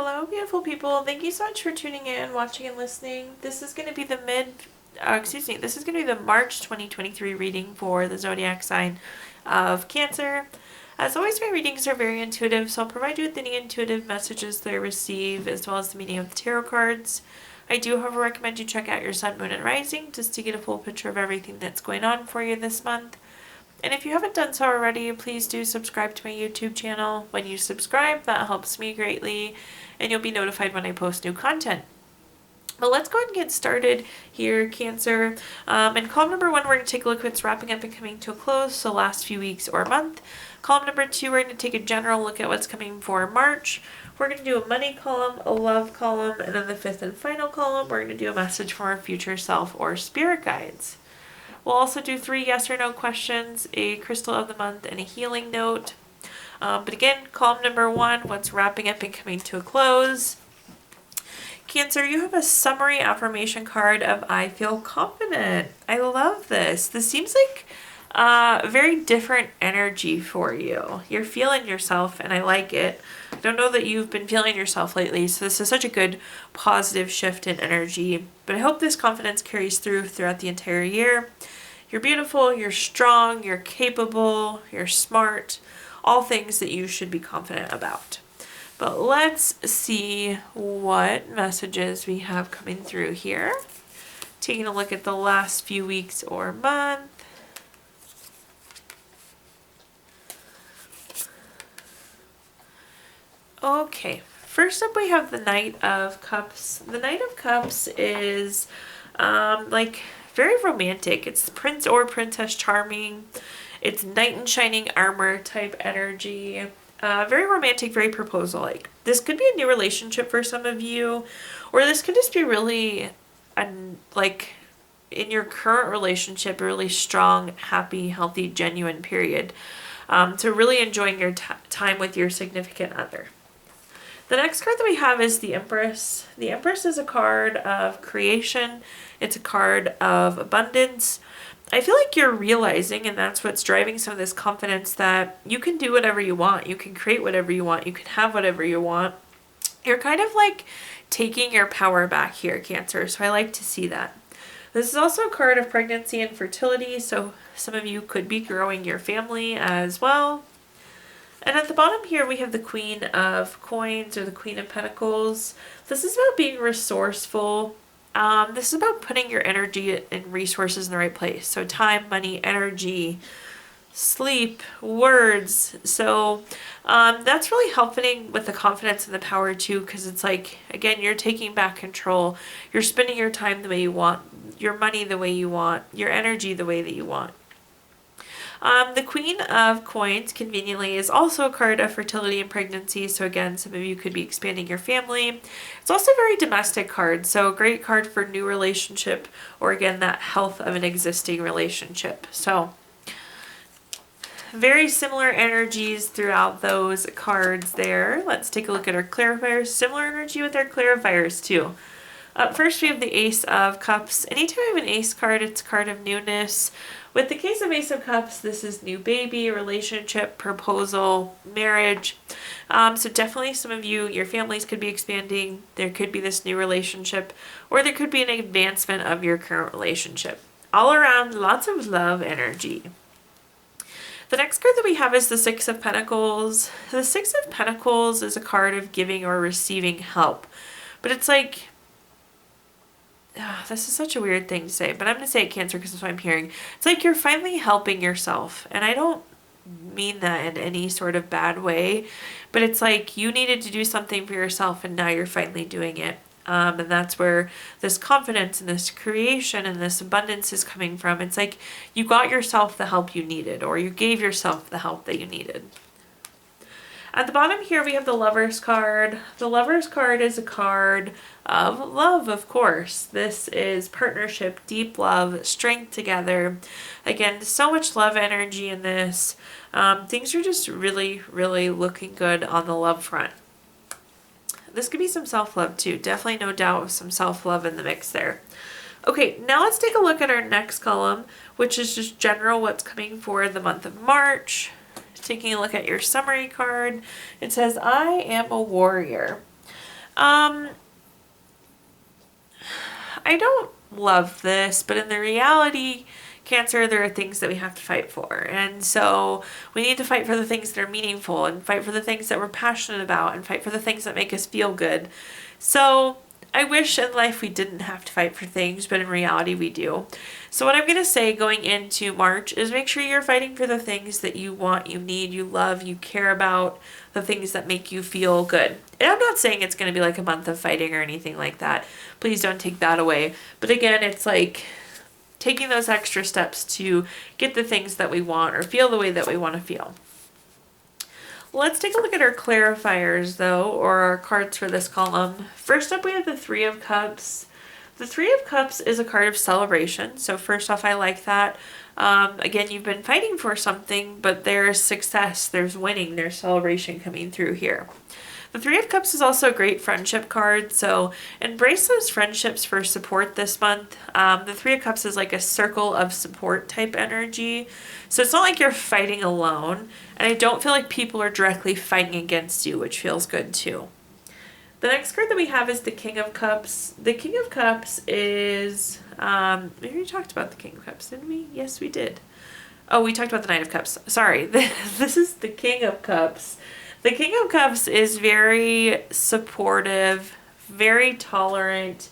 Hello, beautiful people. Thank you so much for tuning in, watching, and listening. This is going to be the this is going to be the March 2023 reading for the zodiac sign of Cancer. As always, my readings are very intuitive, so I'll provide you with any intuitive messages that I receive, as well as the meaning of the tarot cards. I do, however, recommend you check out your sun, moon, and rising just to get a full picture of everything that's going on for you this month. And if you haven't done so already, please do subscribe to my YouTube channel. When you subscribe, that helps me greatly, and you'll be notified when I post new content. But let's go ahead and get started here, Cancer. In column number 1, we're going to take a look at what's wrapping up and coming to a close, so last few weeks or month. Column number 2, we're going to take a general look at what's coming for March. We're going to do a money column, a love column, and then the 5th and final column, we're going to do a message from our future self or spirit guides. We'll also do 3 yes or no questions, a crystal of the month, and a healing note. But again, column number 1, what's wrapping up and coming to a close. Cancer, you have a summary affirmation card of I feel confident. I love this. This seems like a very different energy for you. You're feeling yourself, and I like it. I don't know that you've been feeling yourself lately, so this is such a good positive shift in energy. But I hope this confidence carries throughout the entire year. You're beautiful, you're strong, you're capable, you're smart, all things that you should be confident about. But let's see what messages we have coming through here. Taking a look at the last few weeks or month. Okay, first up we have the Knight of Cups. The Knight of Cups is very romantic. It's Prince or Princess Charming. It's knight in shining armor type energy. Very romantic, very proposal-like. This could be a new relationship for some of you, or this could just be really, in your current relationship, a really strong, happy, healthy, genuine period. So really enjoying your time with your significant other. The next card that we have is the Empress. The Empress is a card of creation. It's a card of abundance. I feel like you're realizing, and that's what's driving some of this confidence, that you can do whatever you want. You can create whatever you want. You can have whatever you want. You're kind of like taking your power back here, Cancer. So I like to see that. This is also a card of pregnancy and fertility. So some of you could be growing your family as well. And at the bottom here, we have the Queen of Coins, or the Queen of Pentacles. This is about being resourceful. This is about putting your energy and resources in the right place. So time, money, energy, sleep, words. So that's really helping with the confidence and the power too, because it's like, again, you're taking back control. You're spending your time the way you want, your money the way you want, your energy the way that you want. The Queen of Coins, conveniently, is also a card of fertility and pregnancy. So again, some of you could be expanding your family. It's also a very domestic card. So a great card for new relationship, or again, that health of an existing relationship. So very similar energies throughout those cards there. Let's take a look at our clarifiers. Similar energy with our clarifiers too. Up first, we have the Ace of Cups. Anytime I have an Ace card, it's a card of newness. With the case of Ace of Cups, this is new baby, relationship, proposal, marriage. So definitely some of you, your families could be expanding. There could be this new relationship, or there could be an advancement of your current relationship. All around, lots of love energy. The next card that we have is the Six of Pentacles. The Six of Pentacles is a card of giving or receiving help. But it's like, this is such a weird thing to say, but I'm going to say it, Cancer, because that's what I'm hearing. It's like you're finally helping yourself, and I don't mean that in any sort of bad way, but it's like you needed to do something for yourself, and now you're finally doing it. And that's where this confidence and this creation and this abundance is coming from. It's like you got yourself the help you needed, or you gave yourself the help that you needed. At the bottom here, we have the Lover's card. The Lover's card is a card of love, of course. This is partnership, deep love, strength together. Again, so much love energy in this. Things are just really, really looking good on the love front. This could be some self-love too. Definitely, no doubt, some self-love in the mix there. Okay, now let's take a look at our next column, which is just general what's coming for the month of March. Taking a look at your summary card, it says, I am a warrior. Um, I don't love this, but in the reality, Cancer, there are things that we have to fight for. And so we need to fight for the things that are meaningful and fight for the things that we're passionate about and fight for the things that make us feel good. So I wish in life we didn't have to fight for things, but in reality we do. So what I'm going to say going into March is make sure you're fighting for the things that you want, you need, you love, you care about, the things that make you feel good. And I'm not saying it's going to be like a month of fighting or anything like that. Please don't take that away. But again, it's like taking those extra steps to get the things that we want or feel the way that we want to feel. Let's take a look at our clarifiers though, or our cards for this column. First up we have the Three of Cups. The Three of Cups is a card of celebration. So first off, I like that. Again, you've been fighting for something, but there's success, there's winning, there's celebration coming through here. The Three of Cups is also a great friendship card, so embrace those friendships for support this month. The Three of Cups is like a circle of support type energy, so it's not like you're fighting alone, and I don't feel like people are directly fighting against you, which feels good too. The next card that we have is the King of Cups. The King of Cups is, we already talked about the King of Cups, didn't we? Yes, we did. Oh, we talked about the Knight of Cups. Sorry, this is the King of Cups. The King of Cups is very supportive, very tolerant,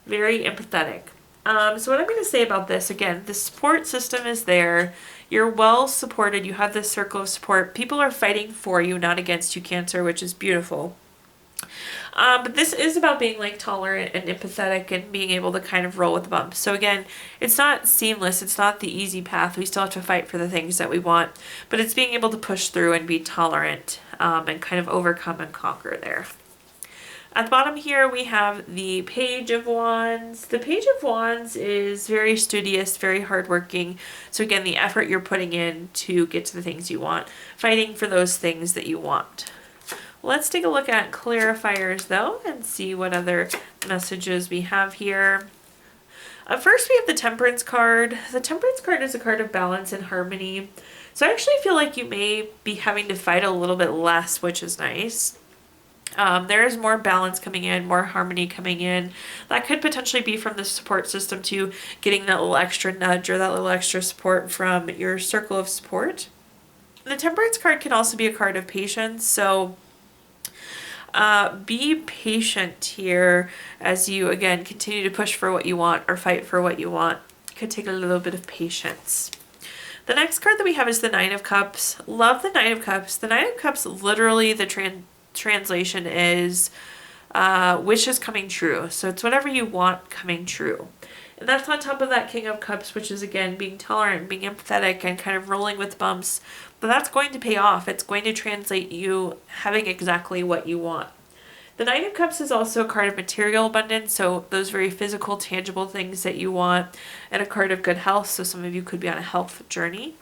very empathetic. So what I'm going to say about this, again, the support system is there. You're well supported. You have this circle of support. People are fighting for you, not against you, Cancer, which is beautiful. But this is about being like tolerant and empathetic and being able to kind of roll with the bumps. So again, it's not seamless. It's not the easy path. We still have to fight for the things that we want, but it's being able to push through and be tolerant and kind of overcome and conquer there. At the bottom here, we have the Page of Wands. The Page of Wands is very studious, very hardworking. So again, the effort you're putting in to get to the things you want, fighting for those things that you want. Let's take a look at clarifiers though and see what other messages we have here. First, we have the Temperance card. The Temperance card is a card of balance and harmony. So I actually feel like you may be having to fight a little bit less, which is nice. There is more balance coming in, more harmony coming in. That could potentially be from the support system too, getting that little extra nudge or that little extra support from your circle of support. The Temperance card can also be a card of patience. So be patient here as you, again, continue to push for what you want or fight for what you want. It could take a little bit of patience. The next card that we have is the Nine of Cups. Love the Nine of Cups. The Nine of Cups, literally the translation is wishes coming true. So it's whatever you want coming true. And that's on top of that King of Cups, which is, again, being tolerant, being empathetic, and kind of rolling with bumps. But that's going to pay off. It's going to translate you having exactly what you want. The Knight of Cups is also a card of material abundance, so those very physical, tangible things that you want, and a card of good health, so some of you could be on a health journey.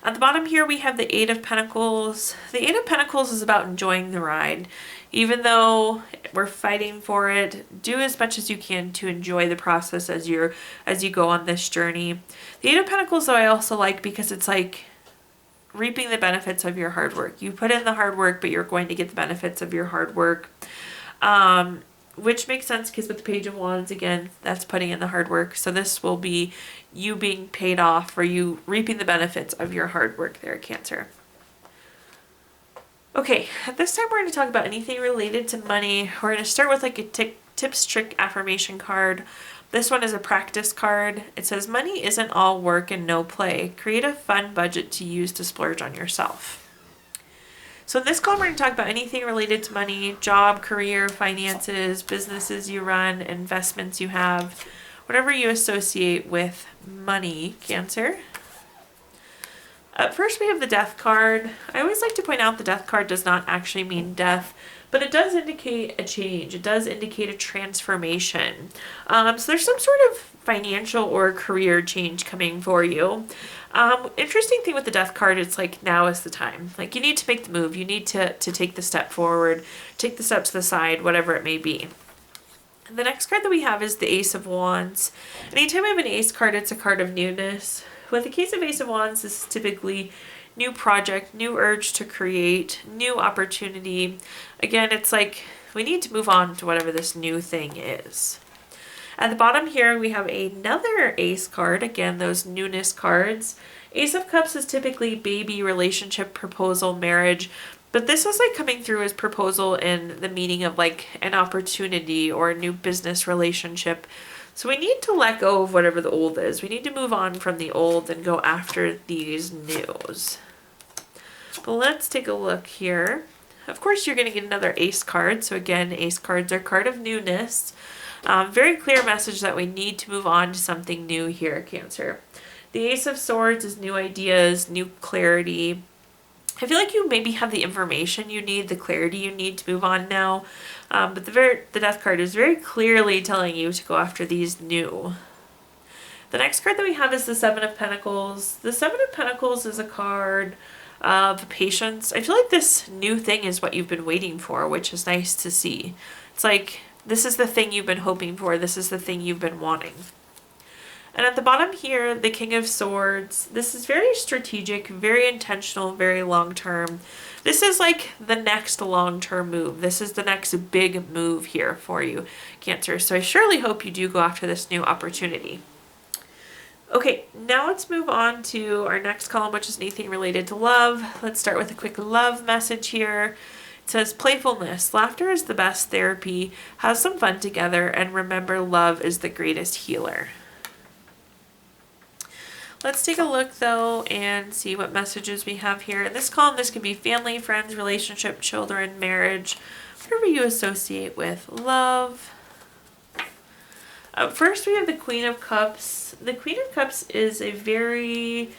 At the bottom here, we have the Eight of Pentacles. The Eight of Pentacles is about enjoying the ride. Even though we're fighting for it, do as much as you can to enjoy the process as you go on this journey. The Eight of Pentacles, though, I also like because it's like reaping the benefits of your hard work. You put in the hard work, but you're going to get the benefits of your hard work. Which makes sense because with the Page of Wands, again, that's putting in the hard work. So this will be you being paid off or you reaping the benefits of your hard work there, Cancer. Okay, at this time we're going to talk about anything related to money. We're going to start with like a tips, trick, affirmation card. This one is a practice card. It says, money isn't all work and no play. Create a fun budget to use to splurge on yourself. So in this column, we're going to talk about anything related to money, job, career, finances, businesses you run, investments you have, whatever you associate with money, Cancer. First, we have the Death card. I always like to point out the Death card does not actually mean death, but it does indicate a change. It does indicate a transformation. So there's some sort of financial or career change coming for you. Interesting thing with the Death card, it's like now is the time. Like you need to make the move. You need to take the step forward, take the step to the side, whatever it may be. And the next card that we have is the Ace of Wands. Anytime I have an Ace card, it's a card of newness. With the case of Ace of Wands, this is typically new project, new urge to create, new opportunity. Again, it's like We need to move on to whatever this new thing is. At the bottom here, we have another ace card. Again, those newness cards. Ace of Cups is typically baby, relationship, proposal, marriage. But this is like coming through as proposal in the meaning of like an opportunity or a new business relationship. So we need to let go of whatever the old is. We need to move on from the old and go after these news. But let's take a look here. Of course, you're going to get another ace card. So again, ace cards are card of newness. Very clear message that we need to move on to something new here, Cancer. The Ace of Swords is new ideas, new clarity. I feel like you maybe have the information you need, the clarity you need to move on now. But the Death card is very clearly telling you to go after these new. The next card that we have is the Seven of Pentacles. The Seven of Pentacles is a card of patience. I feel like this new thing is what you've been waiting for, which is nice to see. It's like, this is the thing you've been hoping for. This is the thing you've been wanting. And at the bottom here, the King of Swords. This is very strategic, very intentional, very long-term. This is like the next long-term move. This is the next big move here for you, Cancer. So I surely hope you do go after this new opportunity. Okay, now let's move on to our next column, which is anything related to love. Let's start with a quick love message here. It says, playfulness. Laughter is the best therapy. Have some fun together, and remember, love is the greatest healer. Let's take a look, though, and see what messages we have here. In this column, this can be family, friends, relationship, children, marriage, whatever you associate with love. First, we have the Queen of Cups. The Queen of Cups is a very...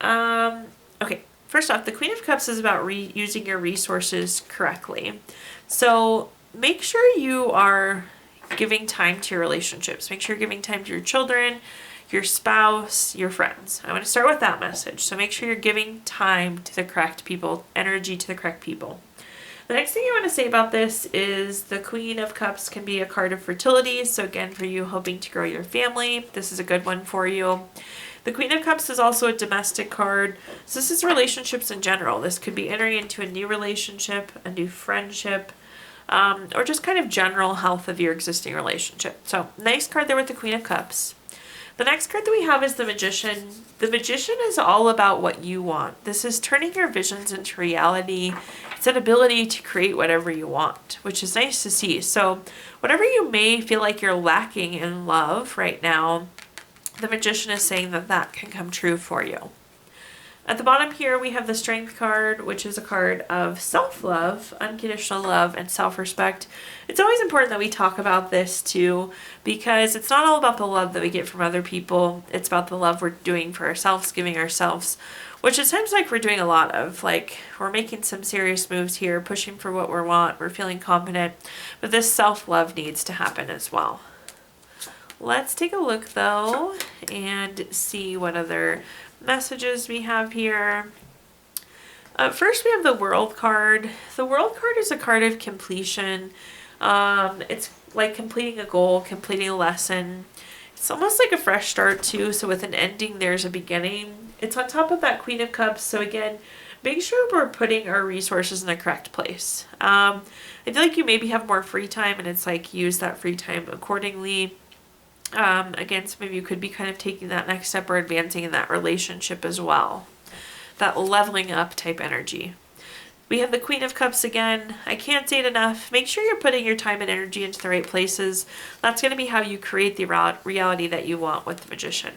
okay, first off, the Queen of Cups is about using your resources correctly. So make sure you are giving time to your relationships. Make sure you're giving time to your children, your spouse, your friends. I want to start with that message. So make sure you're giving time to the correct people, energy to the correct people. The next thing I want to say about this is the Queen of Cups can be a card of fertility. So again, for you hoping to grow your family, this is a good one for you. The Queen of Cups is also a domestic card. So this is relationships in general. This could be entering into a new relationship, a new friendship, or just kind of general health of your existing relationship. So nice card there with the Queen of Cups. The next card that we have is the Magician. The Magician is all about what you want. This is turning your visions into reality. It's an ability to create whatever you want, which is nice to see. So whatever you may feel like you're lacking in love right now, the Magician is saying that that can come true for you. At the bottom here, we have the Strength card, which is a card of self-love, unconditional love, and self-respect. It's always important that we talk about this too, because it's not all about the love that we get from other people. It's about the love we're doing for ourselves, giving ourselves, which it seems like we're doing a lot of. Like, we're making some serious moves here, pushing for what we want, we're feeling confident, but this self-love needs to happen as well. Let's take a look though and see what other messages we have here. First, we have the World card. The World card is a card of completion. It's like completing a goal, completing a lesson. It's almost like a fresh start too. So with an ending, there's a beginning. It's on top of that Queen of Cups. So again, make sure we're putting our resources in the correct place. I feel like you maybe have more free time, and it's like use that free time accordingly. Again, some of you could be kind of taking that next step or advancing in that relationship as well. That leveling up type energy. We have the Queen of Cups again. I can't say it enough. Make sure you're putting your time and energy into the right places. That's going to be how you create the reality that you want with the Magician.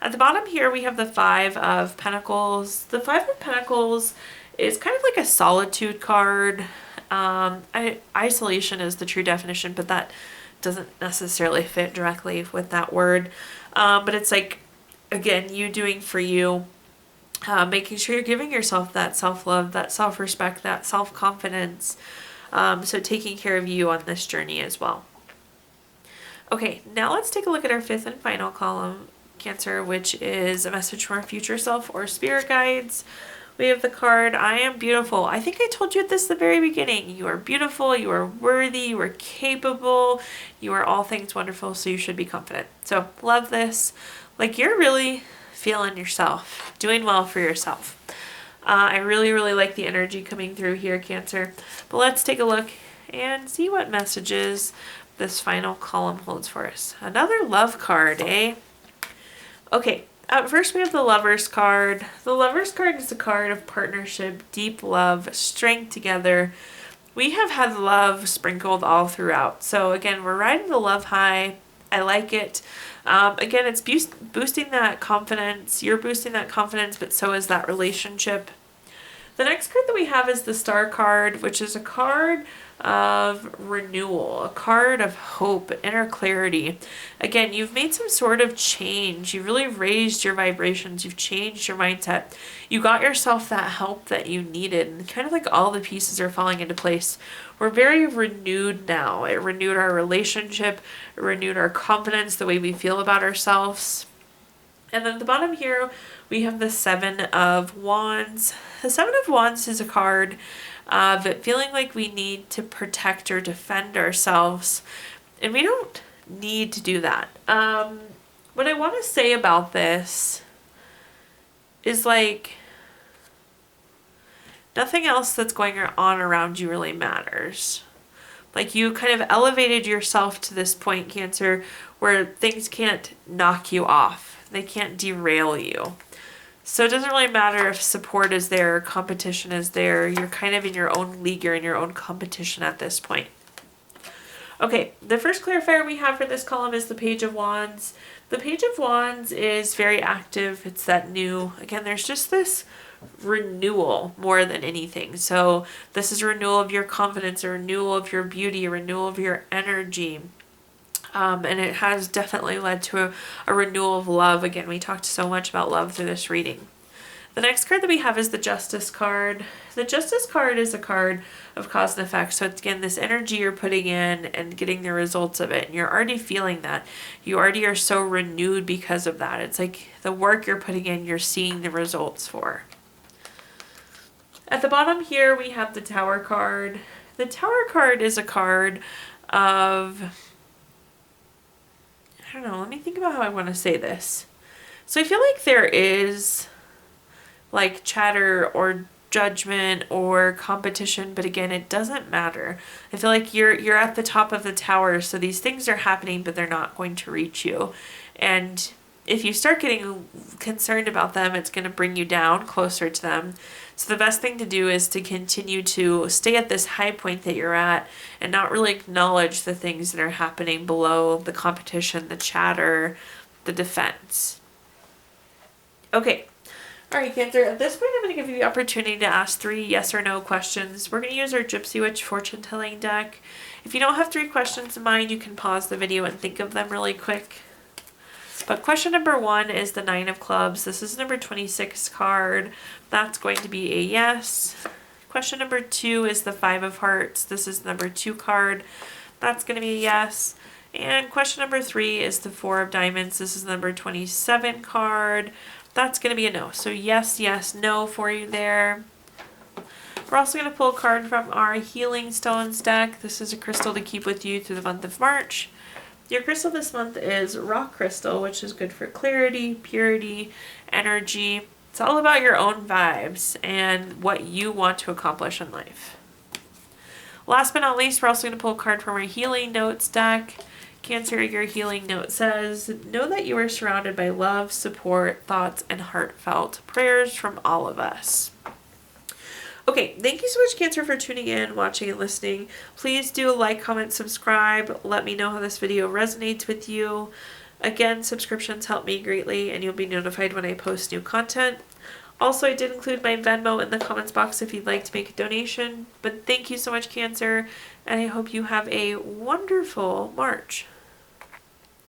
At the bottom here, we have the Five of Pentacles. The Five of Pentacles is kind of like a solitude card. Isolation is the true definition, but that doesn't necessarily fit directly with that word. But it's like, again, you doing for you, making sure you're giving yourself that self-love, that self-respect, that self-confidence. So taking care of you on this journey as well. Okay, now let's take a look at our fifth and final column, Cancer, which is a message from our future self or spirit guides. We have the card, I am beautiful. I think I told you this at the very beginning. You are beautiful, you are worthy, you are capable, you are all things wonderful, so you should be confident. So love this. Like, you're really feeling yourself, doing well for yourself. I really, really like the energy coming through here, Cancer. But let's take a look and see what messages this final column holds for us. Another love card, eh? Okay, first we have the Lover's card. The Lover's card is a card of partnership, deep love, strength together. We have had love sprinkled all throughout. So again, we're riding the love high. I like it. Again, it's boosting that confidence. You're boosting that confidence, but so is that relationship. The next card that we have is the Star card, which is a card of renewal, a card of hope, inner clarity. Again, you've made some sort of change. You've really raised your vibrations. You've changed your mindset. You got yourself that help that you needed, and kind of like all the pieces are falling into place. We're very renewed now. It renewed our relationship, it renewed our confidence, the way we feel about ourselves. And then at the bottom here, we have the Seven of Wands. The Seven of Wands is a card of feeling like we need to protect or defend ourselves. And we don't need to do that. What I want to say about this is like, nothing else that's going on around you really matters. Like, you kind of elevated yourself to this point, Cancer, where things can't knock you off. They can't derail you. So it doesn't really matter if support is there, competition is there. You're kind of in your own league, you're in your own competition at this point. Okay, the first clarifier we have for this column is the Page of Wands. The Page of Wands is very active. It's that new, again, there's just this renewal more than anything. So this is a renewal of your confidence, a renewal of your beauty, a renewal of your energy. And it has definitely led to a renewal of love. Again, we talked so much about love through this reading. The next card that we have is the Justice card. The Justice card is a card of cause and effect. So it's, again, this energy you're putting in and getting the results of it. And you're already feeling that. You already are so renewed because of that. It's like the work you're putting in, you're seeing the results for. At the bottom here, we have the Tower card. The Tower card is a card of, I don't know, let me think about how I want to say this. So I feel like there is like chatter or judgment or competition, but again, it doesn't matter. I feel like you're at the top of the tower, so these things are happening, but they're not going to reach you. And if you start getting concerned about them, it's going to bring you down closer to them. So the best thing to do is to continue to stay at this high point that you're at and not really acknowledge the things that are happening below, the competition, the chatter, the defense. Okay. All right, Cancer, at this point I'm going to give you the opportunity to ask 3 yes or no questions. We're going to use our Gypsy Witch fortune telling deck. If you don't have 3 questions in mind, you can pause the video and think of them really quick. But question number 1 is the 9 of Clubs. This is number 26 card. That's going to be a yes. Question number 2 is the 5 of Hearts. This is number 2 card. That's going to be a yes. And question number 3 is the 4 of Diamonds. This is number 27 card. That's going to be a no. So yes, yes, no for you there. We're also going to pull a card from our Healing Stones deck. This is a crystal to keep with you through the month of March. Your crystal this month is rock crystal, which is good for clarity, purity, energy. It's all about your own vibes and what you want to accomplish in life. Last but not least, we're also going to pull a card from our Healing Notes deck. Cancer, your healing note says, know that you are surrounded by love, support, thoughts, and heartfelt prayers from all of us. Okay, thank you so much, Cancer, for tuning in, watching, and listening. Please do like, comment, subscribe. Let me know how this video resonates with you. Again, subscriptions help me greatly, and you'll be notified when I post new content. Also, I did include my Venmo in the comments box if you'd like to make a donation. But thank you so much, Cancer, and I hope you have a wonderful March.